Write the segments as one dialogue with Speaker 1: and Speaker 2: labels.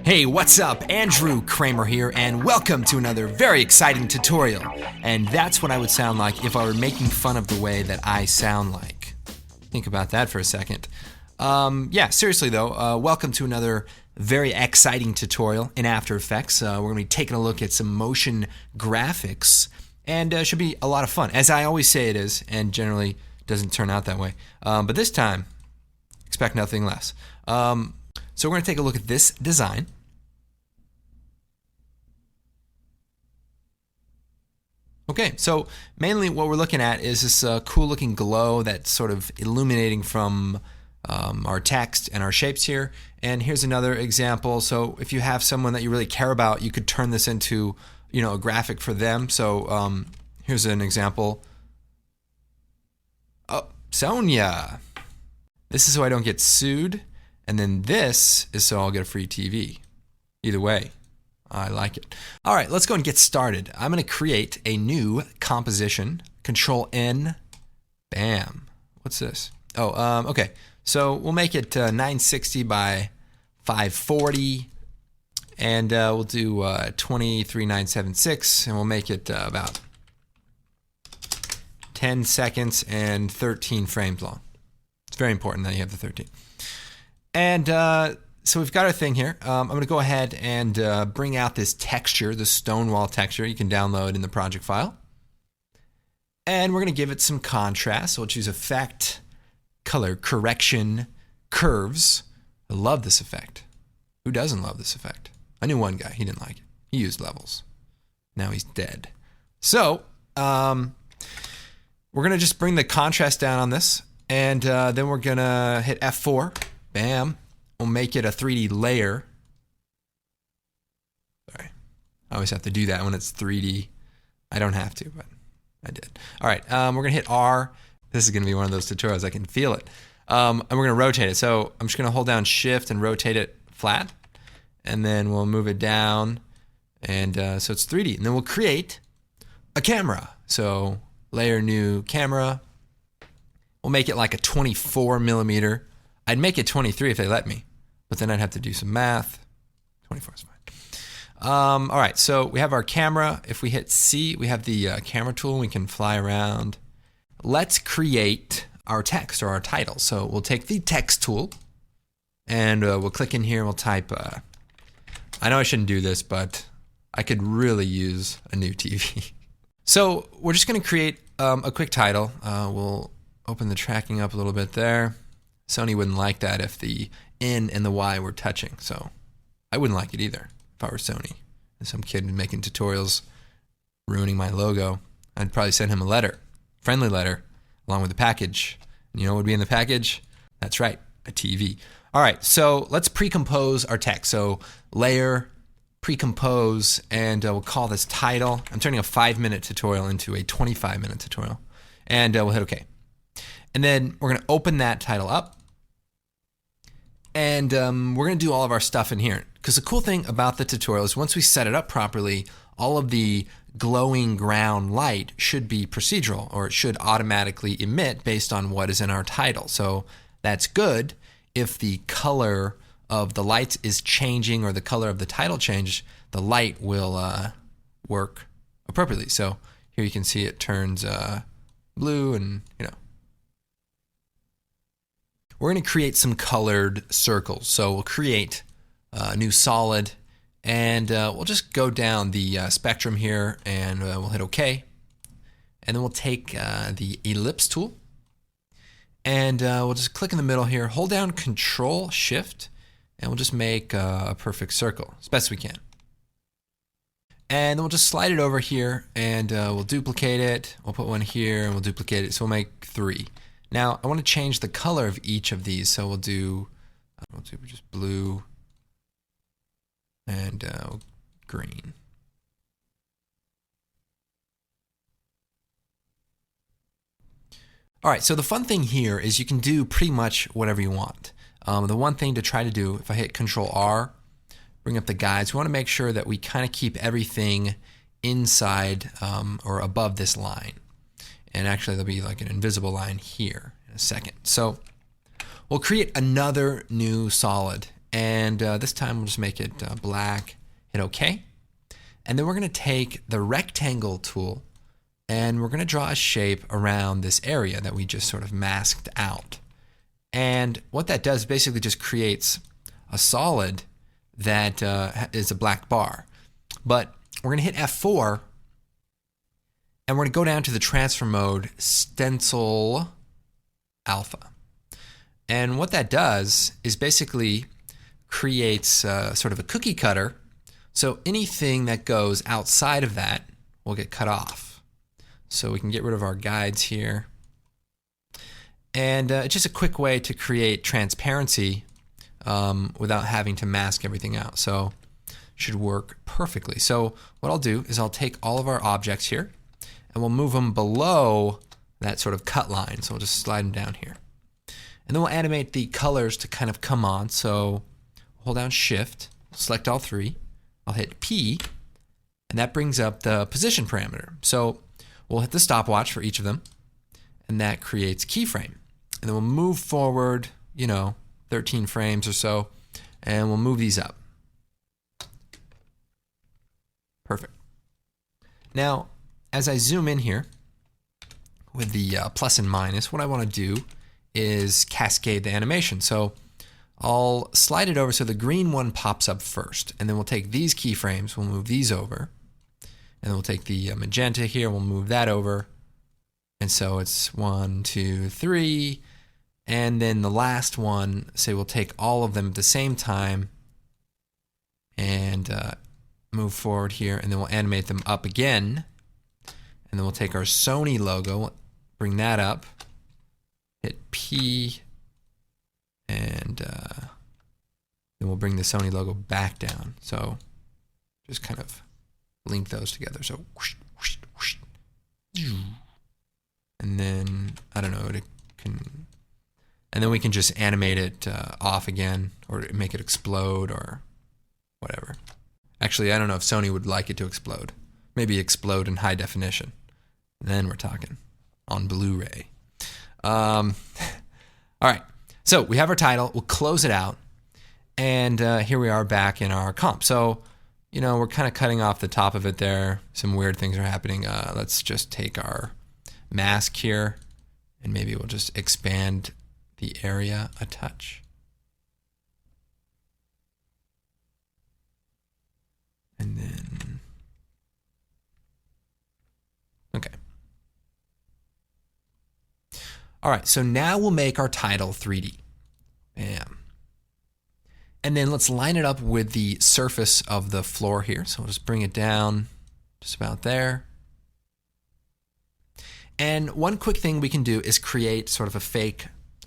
Speaker 1: Hey, what's up? Andrew Kramer here, and welcome to another very exciting tutorial. And that's what I would sound like if I were making fun of the way that I sound like. Think about that for a second. Yeah, seriously though, welcome to another very exciting tutorial in After Effects. We're going to be taking a look at some motion graphics, and it should be a lot of fun, as I always say it is, and generally doesn't turn out that way. But this time, expect nothing less. So we're going to take a look at this design. Okay, so mainly what we're looking at is this cool looking glow that's sort of illuminating from our text and our shapes here. And here's another example. So if you have someone that you really care about, you could turn this into, a graphic for them. So here's an example. Oh, Sonia. This is so I don't get sued. And then this is so I'll get a free TV. Either way, I like it. All right, let's go and get started. I'm going to create a new composition. Control N. Bam. What's this? Oh, okay. So we'll make it 960 by 540. And we'll do 23976. And we'll make it about 10 seconds and 13 frames long. It's very important that you have the 13. And so we've got our thing here. I'm going to go ahead and bring out this texture, the Stonewall texture you can download in the project file. And we're going to give it some contrast. So we'll choose Effect, Color Correction, Curves. I love this effect. Who doesn't love this effect? I knew one guy. He didn't like it. He used levels. Now he's dead. So we're going to just bring the contrast down on this. And then we're going to hit F4. Bam. We'll make it a 3D layer. Sorry. I always have to do that when it's 3D. I don't have to, but I did. All right. We're going to hit R. This is going to be one of those tutorials. I can feel it. And we're going to rotate it. So I'm just going to hold down Shift and rotate it flat. And then we'll move it down. And so it's 3D. And then we'll create a camera. So layer new camera. We'll make it like a 24 millimeter. I'd make it 23 if they let me, but then I'd have to do some math. 24 is fine. All right, so we have our camera. If we hit C, we have the camera tool, and we can fly around. Let's create our text or our title. So we'll take the text tool, and we'll click in here, and we'll type, I know I shouldn't do this, but I could really use a new TV. So we're just gonna create a quick title. We'll open the tracking up a little bit there. Sony wouldn't like that if the N and the Y were touching, so I wouldn't like it either if I were Sony. And some kid making tutorials ruining my logo. I'd probably send him a letter, friendly letter, along with the package. And you know what would be in the package? That's right, a TV. All right, so let's pre-compose our text. So layer, pre-compose, and we'll call this title. I'm turning a 5-minute tutorial into a 25-minute tutorial. And we'll hit OK. And then we're going to open that title up. And we're going to do all of our stuff in here. Because the cool thing about the tutorial is once we set it up properly, all of the glowing ground light should be procedural, or it should automatically emit based on what is in our title. So that's good. If the color of the lights is changing or the color of the title changes, the light will work appropriately. So here you can see it turns blue and, We're going to create some colored circles. So we'll create a new solid, and we'll just go down the spectrum here, and we'll hit OK. And then we'll take the ellipse tool, and we'll just click in the middle here, hold down Control Shift, and we'll just make a perfect circle as best we can. And then we'll just slide it over here, and we'll duplicate it. We'll put one here, and we'll duplicate it. So we'll make 3. Now, I want to change the color of each of these, so we'll do just blue and green. All right, so the fun thing here is you can do pretty much whatever you want. The one thing to try to do, if I hit Control R, bring up the guides, we want to make sure that we kind of keep everything inside or above this line. And actually, there'll be like an invisible line here in a second. So we'll create another new solid, And this time we'll just make it black, hit OK. And then we're going to take the rectangle tool and we're going to draw a shape around this area that we just sort of masked out. And what that does basically just creates a solid that is a black bar. But we're going to hit F4 and we're going to go down to the transfer mode, stencil alpha. And what that does is basically creates sort of a cookie cutter. So anything that goes outside of that will get cut off. So we can get rid of our guides here. And it's just a quick way to create transparency without having to mask everything out. So it should work perfectly. So what I'll do is I'll take all of our objects here and we'll move them below that sort of cut line. So we'll just slide them down here. And then we'll animate the colors to kind of come on. So hold down Shift, select all three. I'll hit P, and that brings up the position parameter. So we'll hit the stopwatch for each of them, and that creates keyframe. And then we'll move forward, 13 frames or so, and we'll move these up. Perfect. Now, as I zoom in here with the plus and minus, what I want to do is cascade the animation. So I'll slide it over so the green one pops up first, and then we'll take these keyframes, we'll move these over, and then we'll take the magenta here, we'll move that over, and so it's 1, 2, 3, and then the last one, say we'll take all of them at the same time and move forward here, and then we'll animate them up again, and then we'll take our Sony logo, bring that up, hit P, and then we'll bring the Sony logo back down. So just kind of link those together. So whoosh, whoosh, whoosh. And then I don't know, it can, and then we can just animate it off again, or make it explode or whatever. Actually, I don't know if Sony would like it to explode. Maybe explode in high definition. Then we're talking on Blu-ray. All right. So we have our title, we'll close it out, and here we are back in our comp. So, we're kind of cutting off the top of it there. Some weird things are happening. Let's just take our mask here, and maybe we'll just expand the area a touch. And then, okay. All right, so now we'll make our title 3D. Bam. And then let's line it up with the surface of the floor here. So we'll just bring it down just about there. And one quick thing we can do is create sort of a fake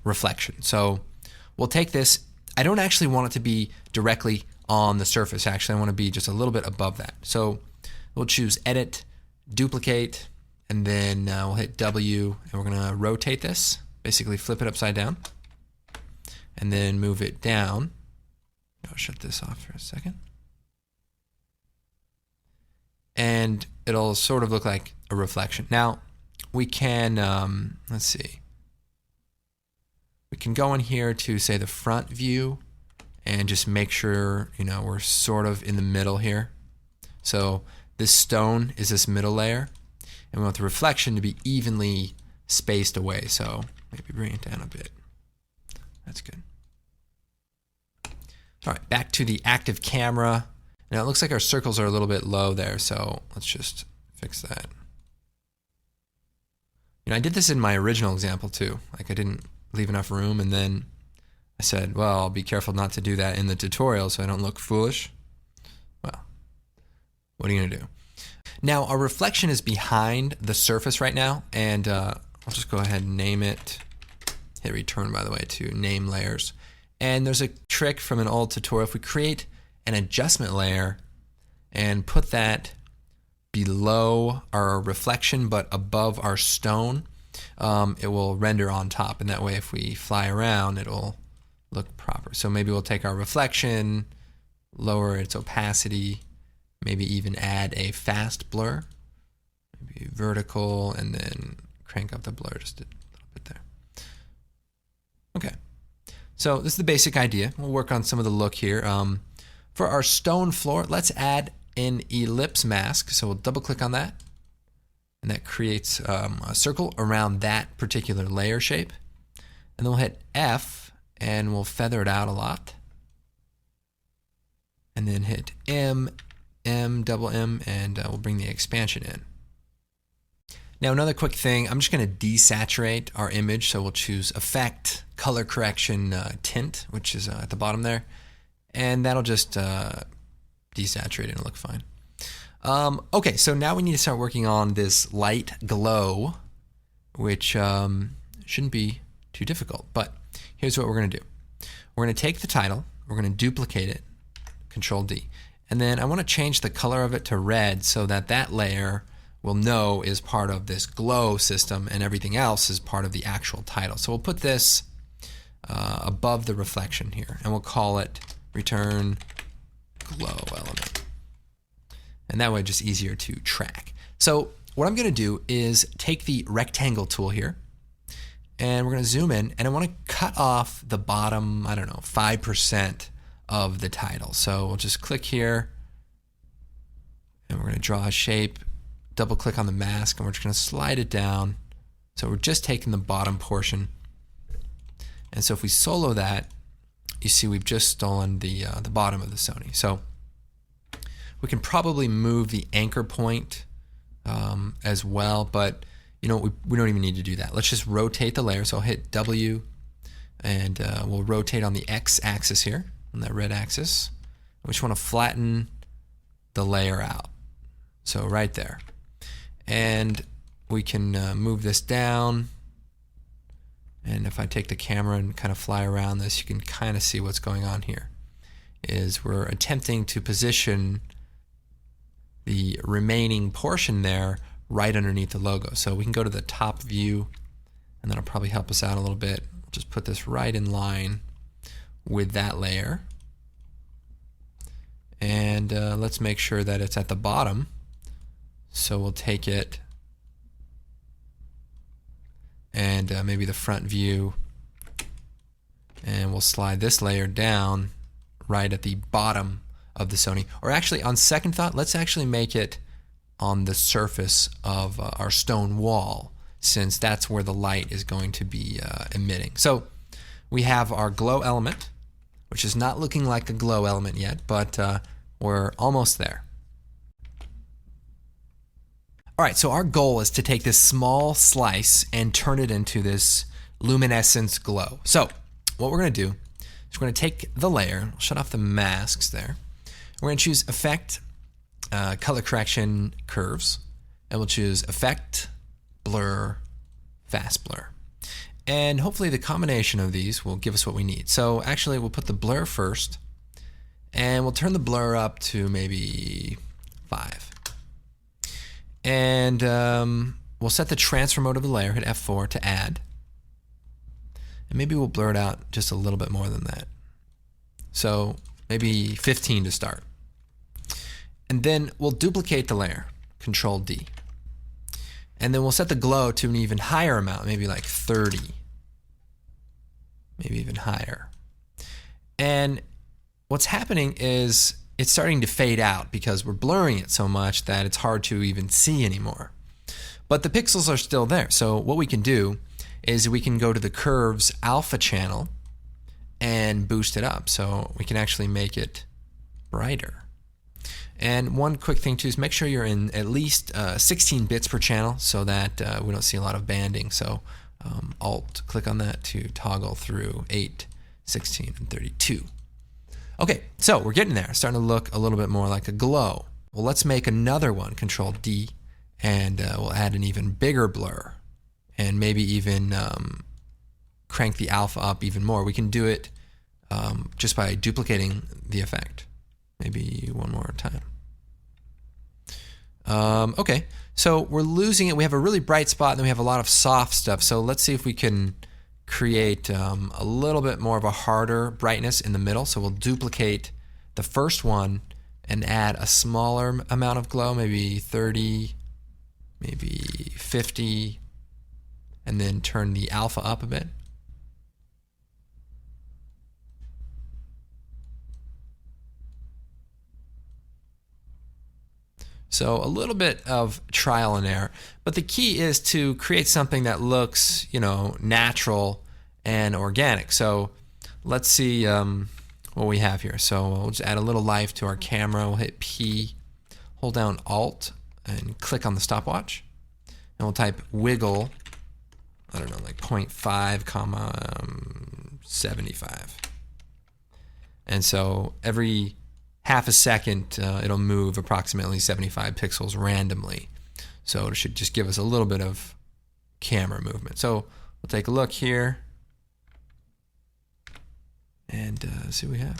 Speaker 1: reflection. So we'll take this. I don't actually want it to be directly on the surface. Actually, I want to be just a little bit above that. So we'll choose Edit, Duplicate, and then we'll hit W, and we're going to rotate this, basically flip it upside down, and then move it down. I'll shut this off for a second. And it'll sort of look like a reflection. Now, we can, let's see. We can go in here to, say, the front view and just make sure, we're sort of in the middle here. So this stone is this middle layer. And we want the reflection to be evenly spaced away. So maybe bring it down a bit. That's good. All right, back to the active camera. Now it looks like our circles are a little bit low there, so let's just fix that. I did this in my original example too. Like I didn't leave enough room, and then I said, well, I'll be careful not to do that in the tutorial so I don't look foolish. Well, what are you gonna do? Now, our reflection is behind the surface right now, and I'll just go ahead and name it. Hit return, by the way, to name layers. And there's a trick from an old tutorial. If we create an adjustment layer and put that below our reflection but above our stone, it will render on top. And that way, if we fly around, it'll look proper. So maybe we'll take our reflection, lower its opacity, maybe even add a fast blur, maybe vertical, and then crank up the blur just a little bit there. Okay, So this is the basic idea. We'll work on some of the look here. For our stone floor, let's add an ellipse mask. So we'll double click on that. And that creates a circle around that particular layer shape. And then we'll hit F and we'll feather it out a lot. And then hit M, double M, and we'll bring the expansion in. Now another quick thing, I'm just going to desaturate our image. So we'll choose Effect, Color Correction, Tint, which is at the bottom there. And that'll just desaturate it and look fine. Okay, so now we need to start working on this light glow, which shouldn't be too difficult. But here's what we're going to do. We're going to take the title, we're going to duplicate it, Control D. And then I want to change the color of it to red so that that layer we'll know is part of this glow system and everything else is part of the actual title. So we'll put this above the reflection here and we'll call it return glow element. And that way it's just easier to track. So what I'm going to do is take the rectangle tool here and we're going to zoom in and I want to cut off the bottom, I don't know, 5% of the title. So we'll just click here and we're going to draw a shape. Double click on the mask and we're just going to slide it down. So we're just taking the bottom portion. And so if we solo that, you see we've just stolen the bottom of the Sony. So we can probably move the anchor point as well, but you know we don't even need to do that. Let's just rotate the layer. So I'll hit W and we'll rotate on the X axis here, on that red axis. We just want to flatten the layer out. So right there. And we can move this down. And if I take the camera and kind of fly around this, you can kind of see what's going on here. Is we're attempting to position the remaining portion there right underneath the logo. So we can go to the top view, and that'll probably help us out a little bit. We'll just put this right in line with that layer. And let's make sure that it's at the bottom. So we'll take it and maybe the front view, and we'll slide this layer down right at the bottom of the Sony. Or actually, on second thought, let's actually make it on the surface of our stone wall, since that's where the light is going to be emitting. So we have our glow element, which is not looking like a glow element yet, but we're almost there. All right, so our goal is to take this small slice and turn it into this luminescence glow. So what we're going to do is we're going to take the layer, shut off the masks there. We're going to choose Effect, Color Correction, Curves, and we'll choose Effect, Blur, Fast Blur. And hopefully the combination of these will give us what we need. So actually we'll put the blur first, and we'll turn the blur up to maybe 5. And we'll set the transfer mode of the layer, hit F4 to add. And maybe we'll blur it out just a little bit more than that. So maybe 15 to start. And then we'll duplicate the layer, Control D. And then we'll set the glow to an even higher amount, maybe like 30. Maybe even higher. And what's happening is it's starting to fade out because we're blurring it so much that it's hard to even see anymore. But the pixels are still there. So what we can do is we can go to the curves alpha channel and boost it up. So we can actually make it brighter. And one quick thing too is make sure you're in at least 16 bits per channel so that we don't see a lot of banding. So Alt, click on that to toggle through 8, 16, and 32. Okay, so we're getting there. Starting to look a little bit more like a glow. Well, let's make another one, Control D, and we'll add an even bigger blur, and maybe even crank the alpha up even more. We can do it just by duplicating the effect. Maybe one more time. Okay, so we're losing it. We have a really bright spot, and then we have a lot of soft stuff. So let's see if we can create a little bit more of a harder brightness in the middle. So we'll duplicate the first one and add a smaller amount of glow, maybe 30, maybe 50, and then turn the alpha up a bit. So a little bit of trial and error, but the key is to create something that looks, natural and organic. So let's see what we have here. So we'll just add a little life to our camera. We'll hit P, hold down Alt, and click on the stopwatch. And we'll type wiggle, I don't know, like 0.5 comma 75. And so every half a second, it'll move approximately 75 pixels randomly. So it should just give us a little bit of camera movement. So we'll take a look here and see what we have.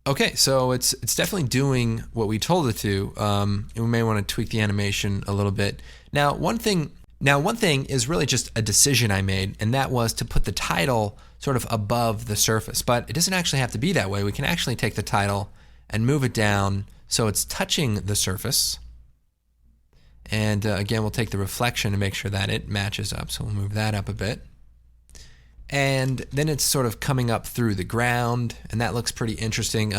Speaker 1: Okay, so it's definitely doing what we told it to. And we may want to tweak the animation a little bit. Now, one thing is really just a decision I made, and that was to put the title sort of above the surface. But it doesn't actually have to be that way. We can actually take the title and move it down so it's touching the surface. And again, we'll take the reflection and make sure that it matches up. So we'll move that up a bit. And then it's sort of coming up through the ground, and that looks pretty interesting.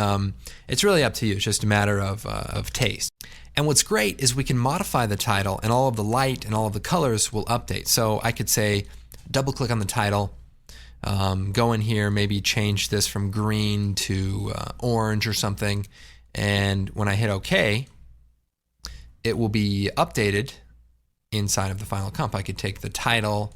Speaker 1: It's really up to you. It's just a matter of taste. And what's great is we can modify the title, and all of the light and all of the colors will update. So I could say, double click on the title, go in here, maybe change this from green to orange or something. And when I hit OK, it will be updated inside of the final comp. I could take the title.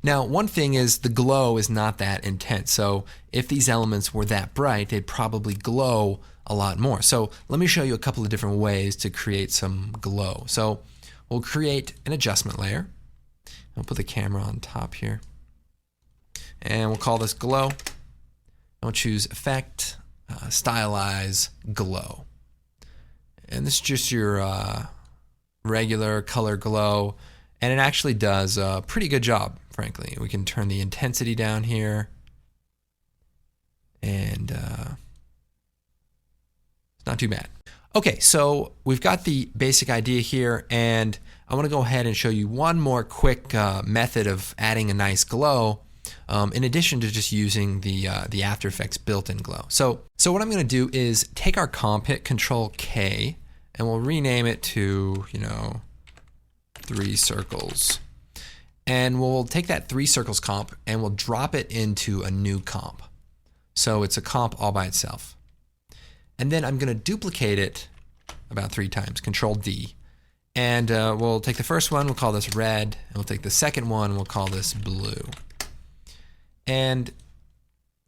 Speaker 1: Now, one thing is the glow is not that intense. So if these elements were that bright, they'd probably glow a lot more. So let me show you a couple of different ways to create some glow. So we'll create an adjustment layer. I'll put the camera on top here. And we'll call this glow. And we'll choose Effect, Stylize, Glow. And this is just your regular color glow. And it actually does a pretty good job, frankly. We can turn the intensity down here. And it's not too bad. Okay, so we've got the basic idea here, and I want to go ahead and show you one more quick method of adding a nice glow, in addition to just using the After Effects built-in glow. So what I'm going to do is take our comp, hit Control K, and we'll rename it to, 3 circles. And we'll take that 3 circles comp and we'll drop it into a new comp. So it's a comp all by itself. And then I'm going to duplicate it about 3 times, Control D. And we'll take the first one, we'll call this red, and we'll take the second one, we'll call this blue. And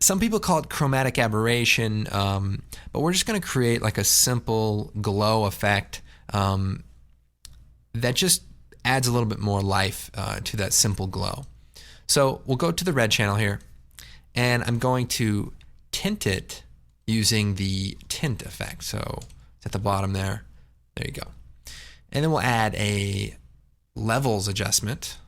Speaker 1: some people call it chromatic aberration, but we're just going to create like a simple glow effect that just adds a little bit more life to that simple glow. So we'll go to the red channel here, and I'm going to tint it using the tint effect. So it's at the bottom there. There you go. And then we'll add a levels adjustment.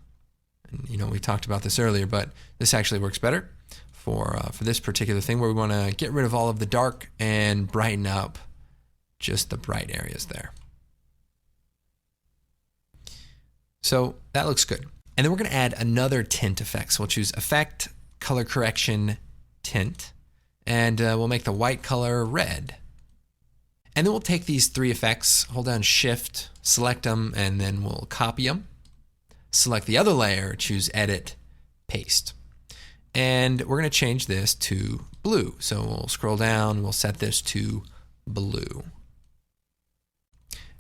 Speaker 1: And, we talked about this earlier, but this actually works better for this particular thing, where we want to get rid of all of the dark and brighten up just the bright areas there. So that looks good. And then we're going to add another tint effect. So we'll choose Effect, Color Correction, Tint, and we'll make the white color red. And then we'll take these 3 effects, hold down Shift, select them, and then we'll copy them. Select the other layer, choose Edit, Paste. And we're going to change this to blue. So we'll scroll down, we'll set this to blue.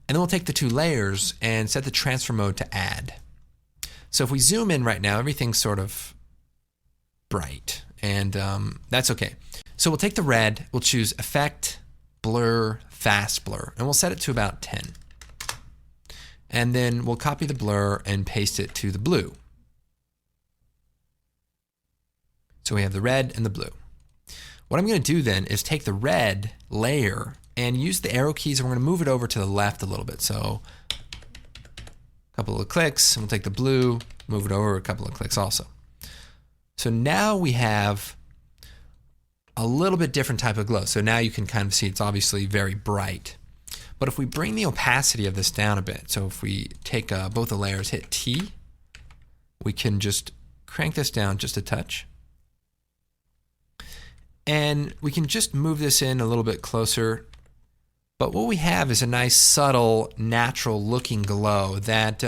Speaker 1: And then we'll take the 2 layers and set the transfer mode to add. So if we zoom in right now, everything's sort of bright, and that's okay. So we'll take the red, we'll choose Effect, Blur, Fast Blur, and we'll set it to about 10. And then we'll copy the blur and paste it to the blue. So we have the red and the blue. What I'm going to do then is take the red layer and use the arrow keys, and we're going to move it over to the left a little bit. So a couple of clicks, and we'll take the blue, move it over a couple of clicks also. So now we have a little bit different type of glow. So now you can kind of see it's obviously very bright. But if we bring the opacity of this down a bit, so if we take both the layers, hit T, we can just crank this down just a touch. And we can just move this in a little bit closer. But what we have is a nice, subtle, natural-looking glow that,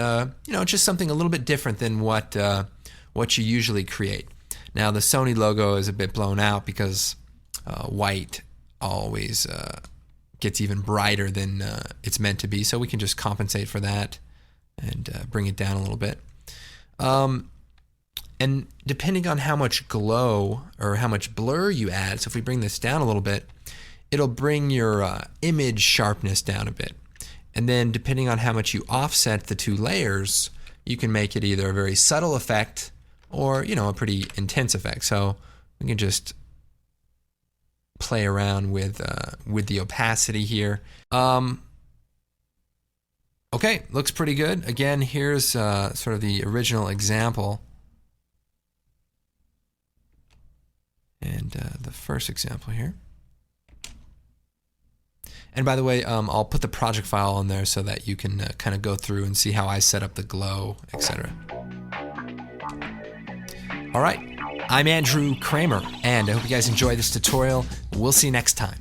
Speaker 1: just something a little bit different than what you usually create. Now, the Sony logo is a bit blown out because white always gets even brighter than it's meant to be, so we can just compensate for that and bring it down a little bit. And depending on how much glow or how much blur you add, so if we bring this down a little bit, it'll bring your image sharpness down a bit. And then depending on how much you offset the two layers, you can make it either a very subtle effect or, a pretty intense effect. So we can just play around with the opacity here. Okay, looks pretty good. Again, here's sort of the original example. And the first example here. And by the way, I'll put the project file on there so that you can kind of go through and see how I set up the glow, etc. All right, I'm Andrew Kramer, and I hope you guys enjoyed this tutorial. We'll see you next time.